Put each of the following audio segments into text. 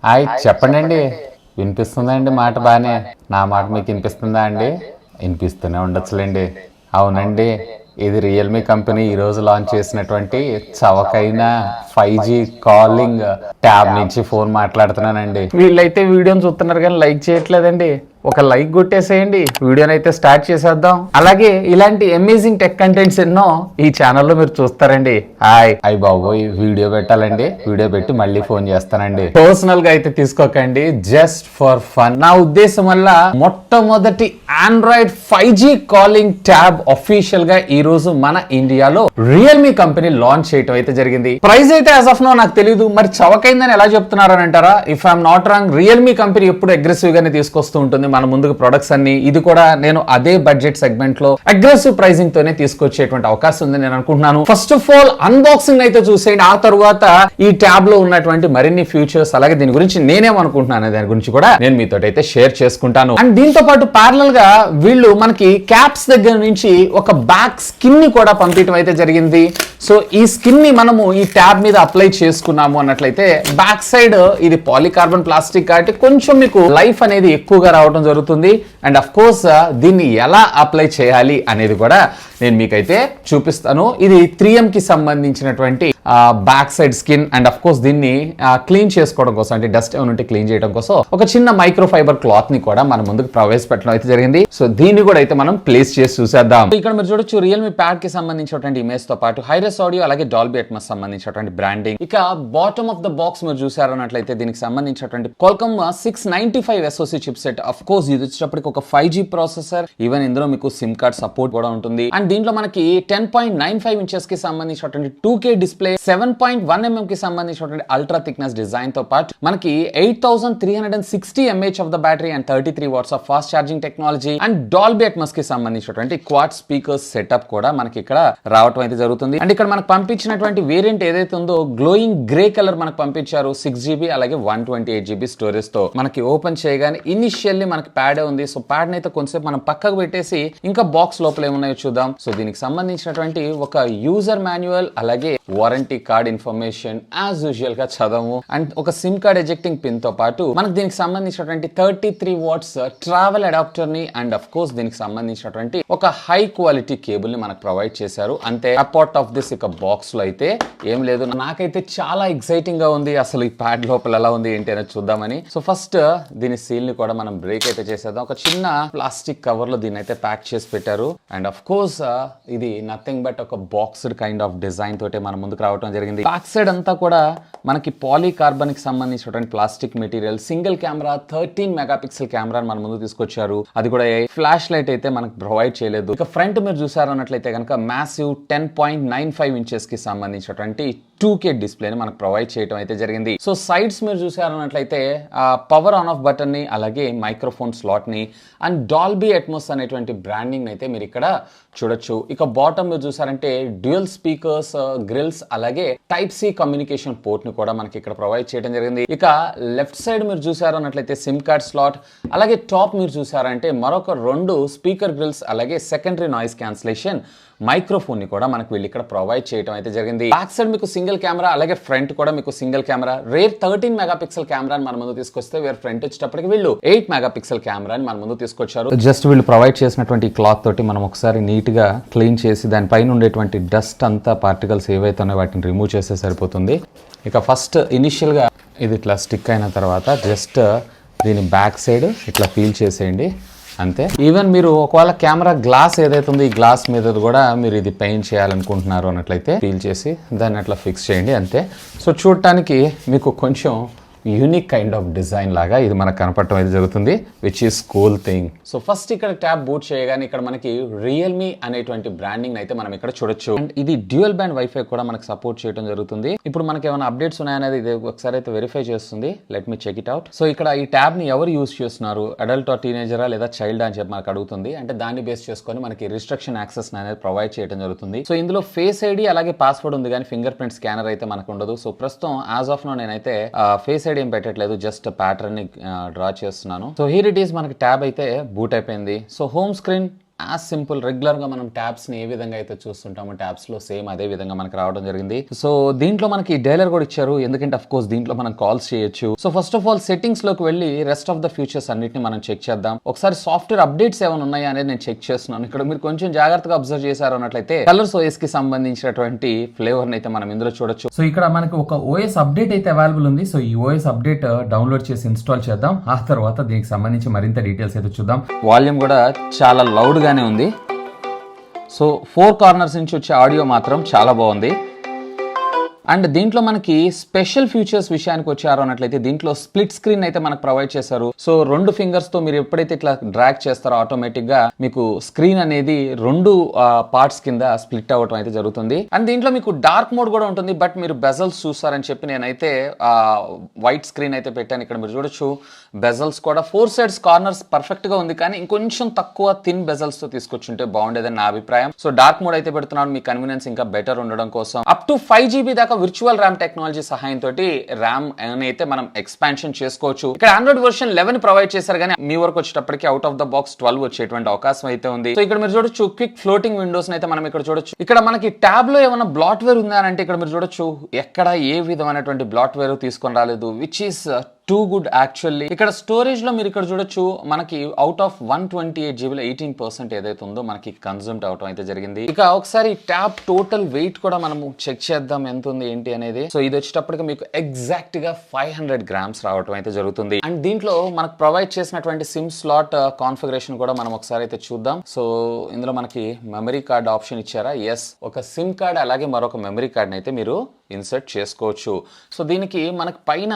Hi చెప్పండి. వినిపిస్తుందా అండి మాట? బాగానే. నా మాట మీకు వినిపిస్తుందా అండి? వినిపిస్తూనే ఉండొచ్చులేండి. అవునండి, ఇది రియల్మీ కంపెనీ ఈరోజు లాంచ్ చేసినటువంటి చవకైన 5G కాలింగ్ ట్యాబ్ నుంచి ఫోన్ మాట్లాడుతున్నానండి. వీళ్ళైతే వీడియోని చూస్తున్నారు కానీ లైక్ చేయట్లేదండి. ఒక లైక్ కొట్టేసేయండి. వీడియోని అయితే స్టార్ట్ చేసేద్దాం. అలాగే ఇలాంటి అమేజింగ్ టెక్ కంటెంట్స్ ఎన్నో ఈ ఛానల్లో మీరు చూస్తారండి. హాయ్ బాబోయ్, వీడియో పెట్టాలండి. వీడియో పెట్టి మళ్ళీ ఫోన్ చేస్తానండి. పర్సనల్ గా అయితే తీసుకోకండి, జస్ట్ ఫర్ ఫన్. నా ఉద్దేశం వల్ల మొట్టమొదటి Android 5G calling tab official గా ఈ రోజు మన ఇండియాలో రియల్మీ కంపెనీ లాంచ్ చేయడం అయితే జరిగింది. ప్రైస్ అయితే యాజ్ ఆఫ్ నో నాకు తెలియదు, మరి చవకైందని ఎలా చెప్తున్నారని అంటారా? If I'm not wrong, Realme company ఎప్పుడు అగ్రెసివ్ గానే తీసుకొస్తూ ఉంటుంది మన ముందుకు ప్రొడక్ట్స్ అన్ని. ఇది కూడా నేను అదే బడ్జెట్ సెగ్మెంట్ లో అగ్రెసివ్ ప్రైసింగ్ తోనే తీసుకొచ్చేటువంటి అవకాశం ఉంది నేను అనుకుంటున్నాను. ఫస్ట్ ఆఫ్ ఆల్ అన్బాక్సింగ్ అయితే చూసేయండి. ఆ తర్వాత ఈ ట్యాబ్ లో ఉన్నటువంటి మరిన్ని ఫ్యూచర్స్, అలాగే దీని గురించి నేనేమనుకుంటున్నాను దాని గురించి కూడా నేను మీతో అయితే షేర్ చేసుకుంటాను. అండ్ దీంతో పాటు ప్యారలల్ గా వీళ్ళు మనకి క్యాప్స్ దగ్గర నుంచి ఒక బ్యాక్ స్కిన్ ని కూడా పంపించడం అయితే జరిగింది. సో ఈ స్కిన్ ని మనము ఈ ట్యాబ్ మీద అప్లై చేసుకున్నాము అన్నట్లయితే బ్యాక్ సైడ్ ఇది పాలికార్బన్ ప్లాస్టిక్ కాబట్టి కొంచెం మీకు లైఫ్ అనేది ఎక్కువగా రావడం జరుగుతుంది. అండ్ అఫ్ కోర్స్ దీన్ని ఎలా అప్లై చేయాలి అనేది కూడా నేను మీకైతే చూపిస్తాను. ఇది 3M కి సంబంధించినటువంటి back side skin. And of course దీన్ని క్లీన్ చేసుకోవడం కోసం, అంటే డస్ట్ ఏమైనా ఉంటే క్లీన్ చేయడం కోసం ఒక చిన్న మైక్రో ఫైబర్ క్లాత్ ని కూడా మన ముందుకు ప్రవేశపెట్టడం అయితే జరిగింది. సో దీన్ని కూడా అయితే మనం ప్లేస్ చేసి చూసేద్దాం. ఇక్కడ మీరు చూడొచ్చు రియల్మీ ప్యాడ్ కి సంబంధించినటువంటి ఇమేజ్ తో పాటు హైరెస్ ఆడియో అలాగే డాల్బీ అట్మాస్ సంబంధించినటువంటి బ్రాండింగ్. ఇక బాటమ్ ఆఫ్ ద బాక్స్ మీరు చూసారన్నట్లయితే దీనికి సంబంధించినటువంటి Qualcomm 695 SoC chip set. Of course ఇది వచ్చేటప్పటికి ఒక 5G ప్రాసెసర్. ఈవెన్ ఇందులో మీకు సిమ్ కార్డ్ సపోర్ట్ కూడా ఉంటుంది. అండ్ దీంట్లో మనకి 10.95 ఇంచెస్ కి సంబంధించినటువంటి 2K డిస్ప్లే, 7.1 mm కి సంబంధించినటువంటి అల్ట్రా థిక్నెస్ డిజైన్ తో పాటు మనకి 8360 mAh of the battery and 33 watts of fast charging technology and Dolby Atmos కి సంబంధించినటువంటి క్వాడ్ స్పీకర్స్ సెటప్ కూడా మనకి ఇక్కడ రావటం అయితే జరుగుతుంది. అండ్ ఇక్కడ మనకు పంపించినటువంటి వేరియంట్ ఏదైతే ఉందో గ్లోయింగ్ గ్రే కలర్ మనకు పంపించారు. 6GB అలాగే 128GB స్టోరేజ్ తో. మనకి ఓపెన్ చేయగానే ఇనిషియల్లీ మనకి ప్యాడే ఉంది. సో ప్యాడ్ అయితే కొంచెంసేపు మనం పక్కకు పెట్టేసి ఇంకా బాక్స్ లోపల ఏమున్నాయో చూద్దాం. సో దీనికి సంబంధించినటువంటి ఒక యూజర్ మాన్యువల్ అలాగే warranty card information as usual గా చదవము. అండ్ ఒక సిమ్ కార్డ్ ఎజెక్టింగ్ పిన్ తో పాటు మనకి దీనికి సంబంధించినటువంటి 33 వాట్స్ ట్రావెల్ అడాప్టర్ ని అండ్ అఫ్ కోర్స్ దీనికి సంబంధించినటువంటి ఒక హై క్వాలిటీ కేబుల్ ని మనకు ప్రొవైడ్ చేశారు. అంతే అపార్ట్ ఆఫ్ దిస్ ఇక బాక్స్ లో అయితే ఏం లేదు. నాకైతే చాలా ఎక్సైటింగ్ గా ఉంది అసలు ఈ ప్యాడ్ లోపల ఎలా ఉంది ఏంటి అనేది చూద్దామని. సో ఫస్ట్ దీని సీల్ ని కూడా మనం బ్రేక్ అయితే చేసేద్దాం. ఒక చిన్న ప్లాస్టిక్ కవర్ లో దీన్ని అయితే ప్యాక్ చేసి పెట్టారు. అండ్ అఫ్ కోర్స్ ఇది నథింగ్ బట్ ఒక బాక్స్డ్ కైండ్ ఆఫ్ డిజైన్ తోటే మన ముందుకు రావడం జరిగింది. బ్యాక్ సైడ్ అంతా కూడా మనకి పాలీకార్బన్ కి సంబంధించినటువంటి plastic material, single camera 13 megapixel camera మన ముందు తీసుకొచ్చారు. అది కూడా ఫ్లాష్ లైట్ అయితే మనకు ప్రొవైడ్ చేయలేదు. ఇక ఫ్రంట్ మీరు చూసారన్నట్లయితే కనుక మ్యాసివ్ 10.95 ఇంచెస్ కి సంబంధించినటువంటి 2K డిస్ప్లేని మనకు ప్రొవైడ్ చేయడం అయితే జరిగింది. సో సైడ్స్ మీరు చూసారన్నట్లయితే పవర్ ఆన్ ఆఫ్ బటన్ ని అలాగే మైక్రోఫోన్ స్లాట్ ని అండ్ డాల్బీ అట్మాస్ అనేటువంటి బ్రాండింగ్ అయితే మీరు ఇక్కడ చూడొచ్చు. ఇక బాటమ్ మీరు చూసారంటే డ్యూయల్ స్పీకర్స్, గ్రిల్స్ అలాగే టైప్ సి కమ్యూనికేషన్ పోర్ట్ ని కూడా మనకి ఇక్కడ ప్రొవైడ్ చేయడం జరిగింది. ఇక లెఫ్ట్ సైడ్ మీరు చూసారన్నట్లయితే సిమ్ కార్డ్ స్లాట్, అలాగే టాప్ మీరు చూసారంటే మరొక 2 స్పీకర్ గ్రిల్స్ అలాగే సెకండరీ నాయిస్ క్యాన్సిలేషన్ మైక్రోఫోన్ ని కూడా మనకు వీళ్ళు ఇక్కడ ప్రొవైడ్ చేయడం అయితే జరిగింది. బ్యాక్ సైడ్ మీకు సింగిల్ కెమెరా అలాగే ఫ్రంట్ కూడా మీకు సింగిల్ కెమెరా. రేర్ 13 మెగాపిక్సెల్ కెమెరాని మన ముందు తీసుకొస్తే వేరే ఫ్రంట్ వచ్చేటప్పటికి వీళ్ళు 8 మెగాపిక్సెల్ కెమెరాని మన ముందు తీసుకొచ్చారు. జస్ట్ వీళ్ళు ప్రొవైడ్ చేసినటువంటి క్లాత్ తోటి మనం ఒకసారి నీట్ గా క్లీన్ చేసి దానిపైన ఉండేటువంటి డస్ట్ అంతా పార్టికల్స్ ఏవైతే ఉన్నాయో వాటిని రిమూవ్ చేస్తే సరిపోతుంది. ఇక ఫస్ట్ ఇనిషియల్ గా ఇది ఇట్లా స్టిక్ అయిన తర్వాత జస్ట్ దీని బ్యాక్ సైడ్ ఇట్లా పీల్ చేసేయండి అంతే. ఈవెన్ మీరు ఒకవేళ కెమెరా గ్లాస్ ఏదైతే ఉందో ఈ గ్లాస్ మీద కూడా మీరు ఇది పెయింట్ చేయాలనుకుంటున్నారు అన్నట్లయితే పీల్ చేసి దాన్ని అట్లా ఫిక్స్ చేయండి అంతే. సో చూడటానికి మీకు కొంచెం యూనిక్ కైండ్ ఆఫ్ డిజైన్ లాగా ఇది మనకు కనపడటం అయితే జరుగుతుంది, which is cool thing. So first ఇక్కడ ట్యాబ్ బూట్ చేయగానే ఇక్కడ మనకి రియల్మీ అనేటువంటి బ్రాండింగ్ అయితే మనం ఇక్కడ చూడొచ్చు. అండ్ ఇది డ్యూయల్ బ్యాండ్ వైఫై కూడా మనకు సపోర్ట్ చేయడం జరుగుతుంది. ఇప్పుడు మనకి ఏమైనా అప్డేట్స్ ఉన్నాయనేది ఇది ఒకసారి అయితే వెరిఫై చేస్తుంది. Let me check it out. So ఇక్కడ ఈ ట్యాబ్ ని ఎవరు యూస్ చేస్తున్నారు, అడల్ట్ ఆర్ టీనేజరా లేదా చైల్డ్ అని చెప్పి మనకు అడుగుతుంది. అంటే దాన్ని బేస్ చేసుకొని మనకి రిస్ట్రిక్షన్ యాక్సెస్ అనేది ప్రొవైడ్ చేయడం జరుగుతుంది. సో ఇందులో ఫేస్ ఐడి అలాగే పాస్వర్డ్ ఉంది కానీ ఫింగర్ ప్రింట్ స్కానర్ అయితే మనకు ఉండదు. సో ప్రస్తుతం యాజ్ ఆఫ్ నో నేనైతే ఫేస్ ఐడి ఏం పెట్టట్లేదు, జస్ట్ ప్యాటర్న్ ని డ్రా చేస్తున్నాను. సో హీర్ ఇట్ ఈస్, మనకి ట్యాబ్ అయితే బూట్ అయిపోయింది. So home screen as simple రెగ్యులర్గా మనం ట్యాబ్స్ని ఏ విధంగా అయితే చూస్తుంటామో ట్యాబ్స్లో సేమ్ అదే విధంగా మనకి రావడం జరిగింది. సో దీంట్లో మనకి డైలర్ కూడా ఇచ్చారు, ఎందుకంటే అఫ్ కోర్స్ దీంట్లో మనం కాల్స్ చేయొచ్చు. So first of all settings లోకి వెళ్ళి రెస్ట్ ఆఫ్ ద ఫీచర్స్ అన్నిటిని మనం చెక్ చేద్దాం. ఒకసారి సాఫ్ట్వేర్ అప్డేట్స్ ఏమైనా ఉన్నాయా అనేది నేను చెక్ చేస్తున్నాను. ఇక్కడ మీరు కొంచెం జాగ్రత్తగా అబ్జర్వ్ చేశారు అన్నట్లయితే కలర్స్ ఓఎస్ కి సంబంధించినటువంటి ఫ్లేవర్ అయితే మనం ఇందులో చూడొచ్చు. సో ఇక్కడ మనకి ఒక ఓఎస్ అప్డేట్ అయితే అవైలబుల్ ఉంది. సో ఈ ఓఎస్ అప్డేట్ డౌన్లోడ్ చేసి ఇన్స్టాల్ చేద్దాం. ఆ తర్వాత దీనికి సంబంధించి మరింత డీటెయిల్స్ అయితే చూద్దాం. వాల్యూమ్ కూడా చాలా లౌడ్ గానే ఉంది. సో 4 కార్నర్స్ నుంచి వచ్చే ఆడియో మాత్రం చాలా బాగుంది. అండ్ దీంట్లో మనకి స్పెషల్ ఫీచర్స్ విషయానికి వచ్చారు అన్నట్లయితే దీంట్లో స్ప్లిట్ స్క్రీన్ అయితే మనకు ప్రొవైడ్ చేశారు. సో 2 ఫింగర్స్ తో మీరు ఎప్పుడైతే ఇట్లా డ్రాగ్ చేస్తారో ఆటోమేటిక్ గా మీకు స్క్రీన్ అనేది 2 పార్ట్స్ కింద స్ప్లిట్ అవ్వడం అయితే జరుగుతుంది. అండ్ దీంట్లో మీకు డార్క్ మోడ్ కూడా ఉంటుంది. బట్ మీరు బెజల్స్ చూస్తారని చెప్పి నేనైతే వైట్ స్క్రీన్ అయితే పెట్టాను. ఇక్కడ మీరు చూడొచ్చు బెజల్స్ కూడా 4 సైడ్స్ కార్నర్స్ పర్ఫెక్ట్ గా ఉంది, కానీ ఇంకొంచెం తక్కువ థిన్ బెజల్స్ తో తీసుకొచ్చుంటే బాగుండేదని నా అభిప్రాయం. సో డార్క్ మోడ్ అయితే పెడుతున్నాను మీ కన్వీనియన్స్ ఇంకా బెటర్ ఉండడం కోసం. అప్ టు 5 GB దాకా విర్చువల్ ర్యామ్ టెక్నాలజీ సహాయంతో ర్యామ్ అయితే మనం ఎక్స్పాన్షన్ చేసుకోవచ్చు. ఇక్కడ ఆండ్రాయిడ్ వర్షన్ 11 ప్రొవైడ్ చేశారు, కానీ మీ వరకు వచ్చేటప్పటికి అవుట్ ఆఫ్ ద బాక్స్ 12 వచ్చేటువంటి అవకాశం అయితే ఉంది. సో ఇక్కడ మీరు చూడొచ్చు క్విక్ ఫ్లోటింగ్ విండోస్ అయితే మనం ఇక్కడ చూడొచ్చు. ఇక్కడ మనకి ట్యాబ్ లో ఏమైనా బ్లాట్వేర్ ఉందా అంటే ఇక్కడ మీరు చూడొచ్చు ఎక్కడ ఏ విధమైనటువంటి బ్లాట్వేర్ తీసుకొని రాలేదు, which is too good actually. ఇక్కడ స్టోరేజ్ లో మీరు ఇక్కడ చూడొచ్చు మనకి అవుట్ ఆఫ్ 128 GB 18% ఏదైతే ఉందో మనకి కన్జ్యూమ్డ్ అవటం అయితే జరిగింది. ఇక ఒకసారి ట్యాబ్ టోటల్ వెయిట్ కూడా మనము చెక్ చేద్దాం ఎంత ఉంది ఏంటి అనేది. సో ఇది వచ్చేటప్పటికి మీకు ఎగ్జాక్ట్ గా 500 grams రావటం అయితే జరుగుతుంది. అండ్ దీంట్లో మనకు ప్రొవైడ్ చేసినటువంటి సిమ్ స్లాట్ కాన్ఫిగరేషన్ కూడా మనం ఒకసారి అయితే చూద్దాం. సో ఇందులో మనకి మెమరీ కార్డ్ ఆప్షన్ ఇచ్చారా? ఎస్, ఒక సిమ్ కార్డ్ అలాగే మరొక మెమరీ కార్డ్ అయితే మీరు ఇన్సర్ట్ చేసుకోవచ్చు. సో దీనికి మనకు పైన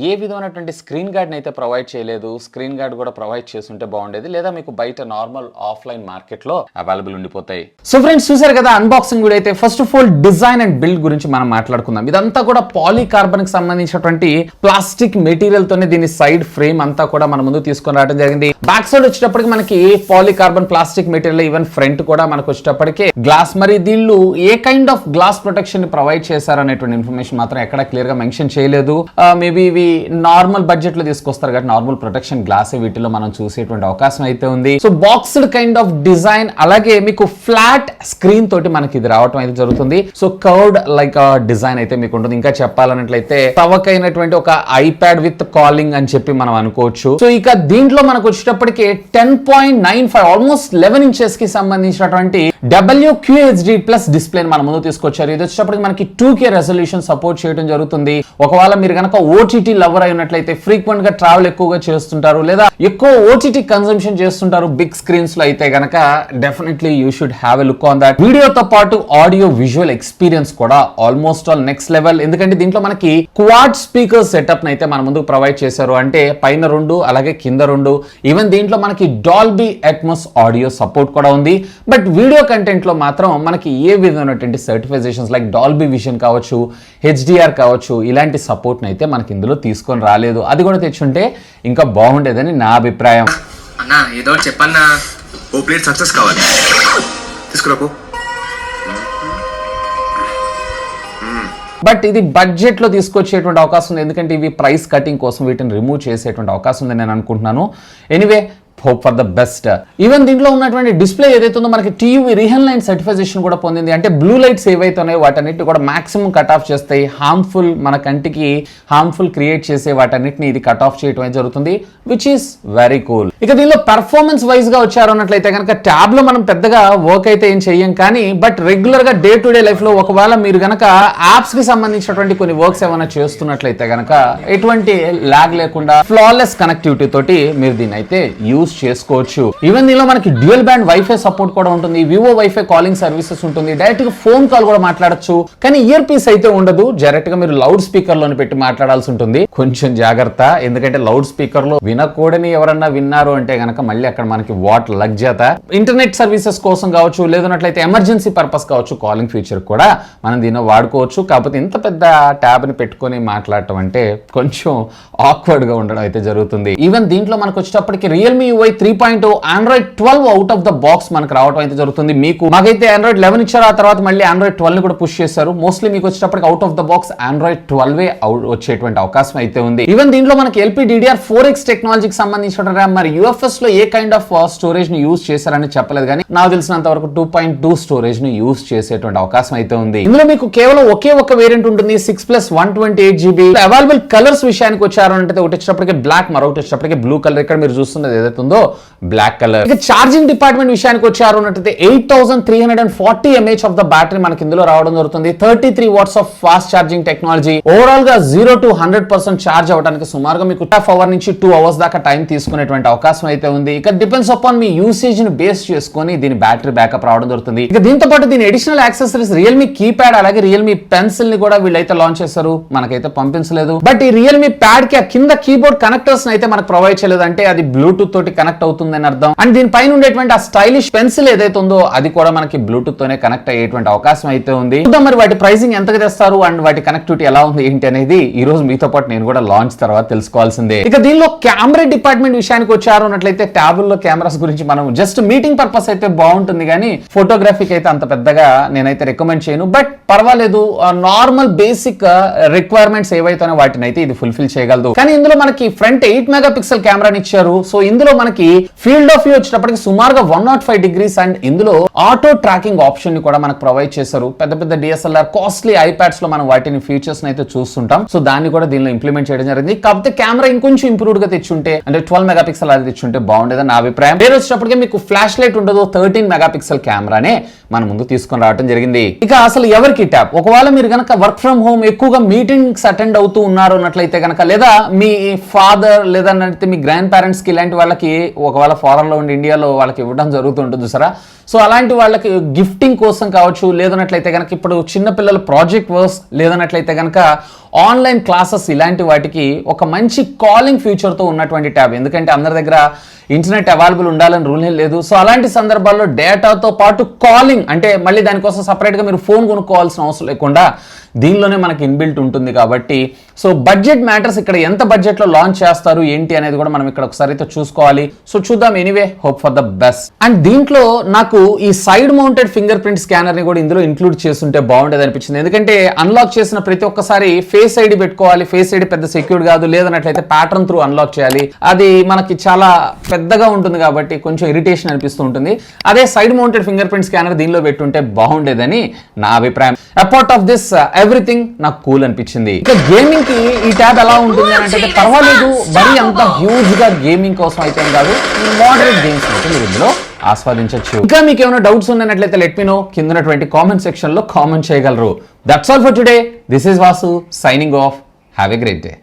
ఏ విధమైనటువంటి స్క్రీన్ గార్డ్ని అయితే ప్రొవైడ్ చేయలేదు. స్క్రీన్ గార్డ్ కూడా ప్రొవైడ్ చేస్తుంటే బాగుండేది, లేదా మీకు బయట నార్మల్ ఆఫ్లైన్ మార్కెట్ లో అవైలబుల్ ఉండిపోతాయి. సో ఫ్రెండ్స్ చూసారు కదా అన్బాక్సింగ్ వీడియో అయితే. First of all design and build గురించి మనం మాట్లాడుకుందాం. ఇదంతా కూడా పాలీకార్బన్ కి సంబంధించినటువంటి ప్లాస్టిక్ మెటీరియల్ తోనే దీని సైడ్ ఫ్రేమ్ అంతా కూడా మన ముందు తీసుకొని రావడం జరిగింది. బ్యాక్ సైడ్ వచ్చేటప్పటికి మనకి పాలీకార్బన్ ప్లాస్టిక్ మెటీరియల్, ఈవెన్ ఫ్రంట్ కూడా మనకు వచ్చేటప్పటికి గ్లాస్. మరి దీళ్ళు ఏ కైండ్ ఆఫ్ గ్లాస్ ప్రొటెక్షన్ ని ప్రొవైడ్ చేశారనే ఇన్ఫర్మేషన్ మాత్రం ఎక్కడ క్లియర్ గా మెన్షన్ చేయలేదు. మేబీ ఇవి నార్మల్ బడ్జెట్ లో తీసుకొస్తారు కాబట్టి నార్మల్ ప్రొటెక్షన్ గ్లాస్ వీటిలో మనం చూసేటువంటి అవకాశం అయితే ఉంది. So boxed kind of design, అలాగే మీకు ఫ్లాట్ స్క్రీన్ తోటి మనకి ఇది రావడం అయితే జరుగుతుంది. సో కర్వ్డ్ లైక్ డిజైన్ అయితే మీకు ఉంటుంది. ఇంకా చెప్పాలన్నట్లయితే తవకైనటువంటి ఒక ఐప్యాడ్ విత్ కాలింగ్ అని చెప్పి మనం అనుకోవచ్చు. సో ఇక దీంట్లో మనకు వచ్చేటప్పటికి 10.95 ఆల్మోస్ట్ 11 inches కి సంబంధించినటువంటి WQHD ప్లస్ డిస్ప్లే మన ముందు తీసుకొచ్చారు. ఇది వచ్చేటప్పటికి మనకి 2K రెజల్యూషన్ సపోర్ట్ చేయడం జరుగుతుంది. ఒకవేళ మీరు కనుక ఓటీటీ లవర్ అయినట్లయితే ఫ్రీక్వెంట్ గా ట్రావెల్ ఎక్కువగా చేస్తుంటారు, లేదా ఎక్కువ ఓటీటీ కన్సంప్షన్ చేస్తుంటారు బిగ్ స్క్రీన్స్ లో అయితే గనక definitely you should have a look on that. వీడియోతో పాటు ఆడియో విజువల్ ఎక్స్పీరియన్స్ కూడా ఆల్మోస్ట్ ఆల్ నెక్స్ట్ లెవెల్. ఎందుకంటే దీంట్లో మనకి క్వాడ్ స్పీకర్ సెటప్ అయితే మన ముందుకు ప్రొవైడ్ చేశారు. అంటే పైన 2 అలాగే కింద 2. ఈవెన్ దీంట్లో మనకి డాల్బీ అట్మాస్ ఆడియో సపోర్ట్ కూడా ఉంది. బట్ వీడియో కంటెంట్ లో మాత్రం మనకి ఏ విధమైనటువంటి సర్టిఫికేషన్స్ లైక్ డాల్బీ విజన్ కావచ్చు, HDR కావచ్చు, ఇలాంటి సపోర్ట్ అయితే మనకి ఇందులో తీసుకొని రాలేదు. అది కూడా తెచ్చుంటే ఇంకా బాగుండేదని నా అభిప్రాయం. అన్నా ఏదో చెప్పన్నా, ఓ ప్లేట్ సక్సెస్ కావాలి, తీసుకురాపో. బట్ ఇది బడ్జెట్ లో తీసుకొచ్చేటువంటి అవకాశం ఉంది, ఎందుకంటే ఇవి ప్రైస్ కటింగ్ కోసం వీటిని రిమూవ్ చేసేటువంటి అవకాశం ఉందని నేను అనుకుంటున్నాను. Anyway hope for the best. Even దీంట్లో ఉన్నటువంటి డిస్ప్లే ఏదైతే ఉందో మనకి TUV రీహన్ లైన్ సర్టిఫికేషన్ కూడా పొందింది. అంటే బ్లూ లైట్స్ ఏవైతే ఉన్నాయో వాటన్నిటి కూడా మాక్సిమం కట్ ఆఫ్ చేస్తాయి. హార్మ్ఫుల్, మన కంటికి హార్మ్ఫుల్ క్రియేట్ చేసే వాటన్నిటిని ఇది కట్ ఆఫ్ చేయడం జరుగుతుంది, విచ్ ఈస్ వెరీ కూల్. ఇక దీనిలో పెర్ఫార్మెన్స్ వైజ్ గా వచ్చారు అన్నట్లయితే కనుక ట్యాబ్ లో మనం పెద్దగా వర్క్ అయితే ఏం చెయ్యం, కానీ బట్ రెగ్యులర్ గా డే టు డే లైఫ్ లో ఒకవేళ మీరు గనక యాప్స్ కి సంబంధించినటువంటి కొన్ని వర్క్స్ ఏమైనా చేస్తున్నట్లయితే గనక ఎటువంటి లాగ్ లేకుండా ఫ్లాలెస్ కనెక్టివిటీ తోటి మీరు దీన్ని అయితే యూజ్ చేసుకోవచ్చు. ఈవెన్ దీనిలో మనకి డ్యూయల్ బ్యాండ్ వైఫై సపోర్ట్ కూడా ఉంటుంది. వివో వైఫై కాలింగ్ సర్వీసెస్ ఉంటుంది. డైరెక్ట్ గా ఫోన్ కాల్ కూడా మాట్లాడొచ్చు, కానీ ఇయర్ పీస్ అయితే ఉండదు. డైరెక్ట్ గా మీరు లౌడ్ స్పీకర్ లోని పెట్టి మాట్లాడాల్సి ఉంటుంది. కొంచెం జాగ్రత్త, ఎందుకంటే లౌడ్ స్పీకర్ లో వినకూడని ఎవరన్నా విన్నారు అంటే గనక మళ్ళీ అక్కడ మనకి వాట్ లగ్జత. ఇంటర్నెట్ సర్వీసెస్ కోసం కావచ్చు, లేదన్నట్లయితే ఎమర్జెన్సీ పర్పస్ కావచ్చు, కాలింగ్ ఫీచర్ కూడా మనం దీన్ని వాడుకోవచ్చు. కాకపోతే ఇంత పెద్ద ట్యాబ్ ని పెట్టుకొని మాట్లాడటం అంటే కొంచెం ఆక్వర్డ్ గా ఉండడం అయితే జరుగుతుంది. ఈవెన్ దీంట్లో మనకు వచ్చేటప్పటికి Realme MIUI 3.0 Android 12 out of the box మనకు రావడం అయితే జరుగుతుంది. మీకు మాకైతే ఆండ్రాయిడ్ 11 ఇచ్చారు, ఆ తర్వాత మళ్ళీ ఆండ్రాయిడ్ 12 ని కూడా పుష్ చేశారు. మోస్ట్లీ మీకు వచ్చేటప్పటికి out of the box Android 12 వచ్చేటువంటి అవకాశం అయితే ఉంది. ఈవెన్ దీంట్లో మనకి LPDDR4X టెక్నాలజీకి సంబంధించిన ర్యామ్ మరి UFS లో ఏ కైండ్ ఆఫ్ స్టోరేజ్ ని యూజ్ చేశారని చెప్పలేదు, కానీ నాకు తెలిసినంత వరకు 2.2 స్టోరేజ్ ని యూజ్ చేసేటువంటి అవకాశం అయితే ఉంది. ఇందులో మీకు కేవలం ఒకే ఒక వేరియంట్ ఉంటుంది, 6+128GB. అవైలబుల్ కలర్స్ విషయానికి వచ్చారు అంటే ఒకటి వచ్చేటప్పటికి బ్లాక్, మరొకటి వచ్చేటప్పటికి బ్లూ కలర్. ఇక్కడ మీరు చూస్తున్నది ఏదైతే ఉందో బ్లాక్ కలర్. ఇక ఛార్జింగ్ డిపార్ట్మెంట్ విషయానికి వచ్చారు అంటే 8340 mAh ఆఫ్ ద బ్యాటరీ మనకి ఇందులో రావడం జరుగుతుంది. 33 watts of fast charging technology. Overall గా 0 to 100% ఛార్జ్ అవడానికి సుమారుగా మీకు 1/2 అవర్ నుంచి 2 అవర్స్ దాకా టైం తీసుకునేటువంటి అవకాశం అయితే ఉంది. ఇక డిపెండ్స్ అపాన్ మీ యూసేజ్ ని బేస్ చేసుకొని దీని బ్యాటరీ బ్యాకప్ రావడం జరుగుతుంది. ఇక దీంతో పాటు దీని అడిషనల్ యాక్సెసరీస్ రియల్మీ కీప్యాడ్ అలాగే రియల్మీ పెన్సిల్ ని కూడా వీళ్ళైతే లాంచ్ చేశారు, మనకైతే పంపించలేదు. బట్ ఈ రియల్మీ ప్యాడ్ కి కింద కీబోర్డ్ కనెక్టర్స్ అయితే మనకు ప్రొవైడ్ చేయలేదు, అంటే అది బ్లూటూత్ తోటి కనెక్ట్ అవుతుందని అర్థం. అండ్ దీనిపైన ఉండేటువంటి ఆ స్టైలిష్ పెన్సిల్ ఏదైతే ఉందో అది కూడా మనకి బ్లూటూత్ తోనే కనెక్ట్ అయ్యేటువంటి అవకాశం అయితే ఉంది. చూద్దాం మరి వాటి ప్రైసింగ్ ఎంతగా తెస్తారు అండ్ వాటి కనెక్టివిటీ ఎలా ఉంది ఏంటి అనేది ఈ రోజు మీతో పాటు నేను కూడా లాంచ్ తర్వాత తెలుసుకోవాల్సిందే. ఇక దీనిలో కెమెరా డిపార్ట్మెంట్ విషయానికి వచ్చారు అన్నట్లయితే ట్యాబుల్లో కెమెరాస్ గురించి మనం జస్ట్ మీటింగ్ పర్పస్ అయితే బాగుంటుంది, కానీ ఫోటోగ్రఫీకి అయితే అంత పెద్దగా నేనైతే రికమెండ్ చేయను. బట్ పర్వాలేదు, నార్మల్ బేసిక్ రిక్వైర్మెంట్స్ ఏవైతే వాటిని అయితే ఇది ఫుల్ఫిల్ చేయగలదు. కానీ ఇందులో మనకి ఫ్రంట్ 8 మెగాపిక్సెల్ కెమెరాని ఇచ్చారు. సో ఇందులో మనకి ఫీల్డ్ ఆఫ్ వ్యూ వచ్చేటప్పటికి సుమారుగా 105 degrees అండ్ ఇందులో ఆటో ట్రాకింగ్ ఆప్షన్ ని కూడా మనకు ప్రొవైడ్ చేశారు. పెద్ద పెద్ద DSLR కాస్ట్లీ ఐప్యాడ్స్ లో మనం వాటిని ఫీచర్స్ అయితే చూస్తుంటాం. సో దాన్ని కూడా దీనిలో ఇంప్లిమెంట్ చేయడం జరిగింది. కాకపోతే కెమెరా ఇంకొంచెం ఇంప్రూవ్డ్ గా తెచ్చుంటే అంటే 12 మెగాపిక్సెల్ అది తెచ్చుంటే బాగుండేదని నా అభిప్రాయం. పేరు వచ్చేటప్పటికి మీకు ఫ్లాష్ లైట్ ఉండదు, 13 మెగాపిక్సెల్ కెమెరానే మన ముందు తీసుకొని రావడం జరిగింది. ఇక అసలు ఎవరికి ట్యాబ్, ఒకవేళ మీరు కనుక వర్క్ ఫ్రమ్ హోమ్ ఎక్కువగా మీటింగ్స్ అటెండ్ అవుతూ ఉన్నారు అన్నట్లయితే కనుక, లేదా మీ ఫాదర్ లేదా మీ గ్రాండ్ పేరెంట్స్ కి ఇలాంటి వాళ్ళకి ఒకవేళ ఫారెన్ లో ఉండి ఇండియాలో వాళ్ళకి ఇవ్వడం జరుగుతుంటుంది చూసారా. సో అలాంటి వాళ్ళకి గిఫ్టింగ్ కోసం కావచ్చు, లేదన్నట్లయితే కనుక ఇప్పుడు చిన్నపిల్లల ప్రాజెక్ట్ వర్క్స్, లేదన్నట్లయితే కనుక ఆన్లైన్ క్లాసెస్, ఇలాంటి వాటికి ఒక మంచి కాలింగ్ ఫీచర్తో ఉన్నటువంటి ట్యాబ్. ఎందుకంటే అందరి దగ్గర ఇంటర్నెట్ అవైలబుల్ ఉండాలని రూల్ లేదు. సో అలాంటి సందర్భాల్లో డేటాతో పాటు కాలింగ్ అంటే మళ్ళీ దానికోసం సపరేట్గా మీరు ఫోన్ కొనుక్కోవాల్సిన అవసరం లేకుండా దీనిలోనే మనకి ఇన్బిల్ట్ ఉంటుంది కాబట్టి. సో బడ్జెట్ మ్యాటర్స్, ఇక్కడ ఎంత బడ్జెట్లో లాంచ్ చేస్తారు ఏంటి అనేది కూడా మనం ఇక్కడ ఒకసారి అయితే చూసుకోవాలి. సో చూద్దాం. Anyway, hope for the best. And దీంట్లో నాకు ఈ side mounted finger print scanner ని కూడా ఇందులో ఇంక్లూడ్ చేస్తుంటే బాగుండేది అనిపించింది. ఎందుకంటే అన్లాక్ చేసిన ప్రతి ఒక్కసారి ఫేస్ ఐడి పెట్టుకోవాలి. ఫేస్ ఐడి పెద్ద సెక్యూర్డ్ కాదు, లేదన్నట్లయితే ప్యాటర్న్ త్రూ అన్లాక్ చేయాలి. అది మనకి చాలా పెద్దగా ఉంటుంది కాబట్టి కొంచెం ఇరిటేషన్ అనిపిస్తూ ఉంటుంది. అదే side mounted finger print scanner దీనిలో పెట్టుంటే బాగుండేదని నా అభిప్రాయం. అపార్ట్ ఆఫ్ దిస్ ఎవ్రీథింగ్ నాకు కూల్ అనిపించింది. ఇక గేమింగ్ కి ఈ ట్యాబ్ ఎలా ఉంటుంది అంటే పర్వాలేదు, మరీ అంత హ్యూజ్ గా గేమింగ్ కోసం అయితే కాదు, మోడరేట్ గేమ్స్ అయితే మీరు ఇందులో ఆస్వాదించవచ్చు. ఇంకా మీకు ఏమైనా డౌట్స్ ఉన్నట్లయితే లెట్ మీ నో, కింద ఉన్నటువంటి కామెంట్ సెక్షన్ లో కామెంట్ చేయగలరు. That's all for today. This is Vasu signing off. Have a great day.